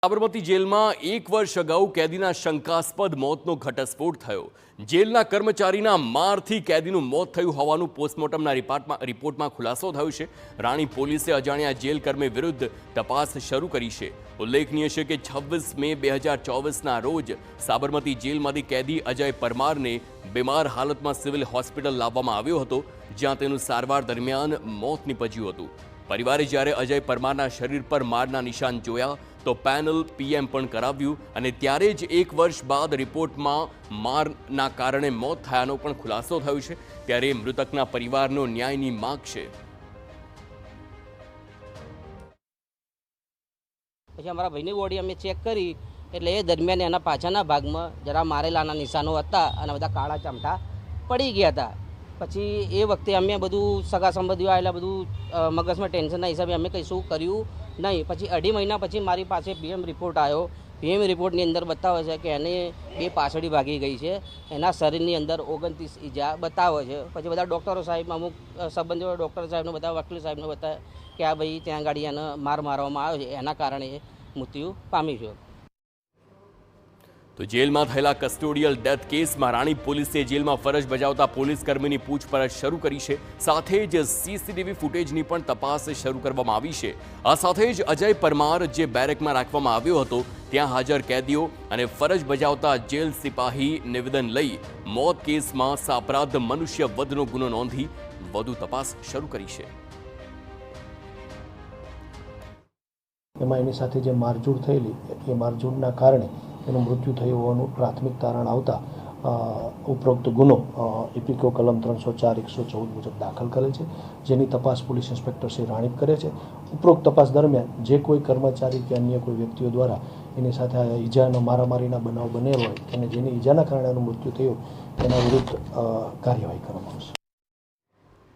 સાબરમતી જેલમાં 1 વર્ષ અગાઉ કેદીના શંકાસ્પદ મોતનો ઘટસ્ફોટ થયો। જેલના કર્મચારીના મારથી કેદીનું મોત થયું હોવાનું પોસ્ટમોર્ટમના રિપોર્ટમાં ખુલાસો થયો છે। રાણી પોલીસે અજાણ્યા જેલ કર્મી વિરુદ્ધ તપાસ શરૂ કરી છે। ઉલ્લેખનીય છે કે 26 મે 2024ના રોજ સાબરમતી જેલમાંથી કેદી અજય પરમારને બીમાર હાલતમાં સિવિલ હોસ્પિટલ લાવવામાં આવ્યો હતો, જ્યાં તેનું સારવાર દરમિયાન મોત નીપજ્યું હતું। પરિવારે જ્યારે અજય પરમારના શરીર પર મારના નિશાન જોયા તો પેનલ પીએમ પણ કરાવ્યું અને ત્યારે જ 1 વર્ષ બાદ રિપોર્ટમાં મારના કારણે મોત થયાનો પણ ખુલાસો થયો છે। ત્યારે મૃતકના પરિવારનો ન્યાયની માંગ છે। પછી અમારા ભાઈની બોડી અમે ચેક કરી એટલે એ દરમિયાન એના પાછળના ભાગમાં જરા મારેલાના નિશાનો હતા અને બધા કાળા ચમટા પડી ગયા હતા। પછી એ વખતે અમે બધું સગા સંબંધીઓ આવેલા બધું મગજમાં ટેન્શનના હિસાબે અમે કશું કર્યું નહીં। પછી 2.5 મહિના પછી મારી પાસે પીએમ રિપોર્ટ આવ્યો। પીએમ રિપોર્ટની અંદર બતાવે છે કે એને 2 પાસળી ભાગી ગઈ છે, એના શરીરની અંદર 29 ઈજા બતાવે છે। પછી બધા ડૉક્ટરો સાહેબ, અમુક સંબંધીઓ ડૉક્ટર સાહેબને, બધા વકીલ સાહેબને બતાવે કે આ ભાઈ ત્યાં ગાડી એને માર મારવામાં આવ્યો છે, એના કારણે મૃત્યુ પામી છે। તો જેલમાં થયેલા કસ્ટોડિયલ ડેથ કેસમાં રાણી પોલીસે જેલમાં ફરજ બજાવતા પોલીસ કર્મીની પૂછપરછ શરૂ કરી છે। સાથે જ સીસીટીવી ફૂટેજની પણ તપાસ શરૂ કરવામાં આવી છે। આ સાથે જ અજય પરમાર જે બેરેકમાં રાખવામાં આવ્યો હતો ત્યાં હાજર કેદીઓ અને ફરજ બજાવતા જેલ સિપાહી નિવેદન લઈ મોત કેસમાં સાપરાધ મનુષ્ય વધનો ગુનો નોંધી વધુ તપાસ શરૂ કરી છે। એમાં એની સાથે જે મારઝૂડ થયેલી એ મારઝૂડના કારણે એનું મૃત્યુ થયું હોવાનું પ્રાથમિક તારણ આવતા ઉપરોક્ત ગુનો ઇપિકો કલમ 304/114 મુજબ દાખલ કરેલ છે, જેની તપાસ પોલીસ ઇન્સ્પેક્ટર શ્રી રાણીપ કરે છે। ઉપરોક્ત તપાસ દરમિયાન જે કોઈ કર્મચારી કે અન્ય કોઈ વ્યક્તિઓ દ્વારા એની સાથે ઈજાનો મારામારીના બનાવ બનેલો હોય અને જેની ઈજાના કારણે એનું મૃત્યુ થયું તેના વિરુદ્ધ કાર્યવાહી કરવામાં આવશે।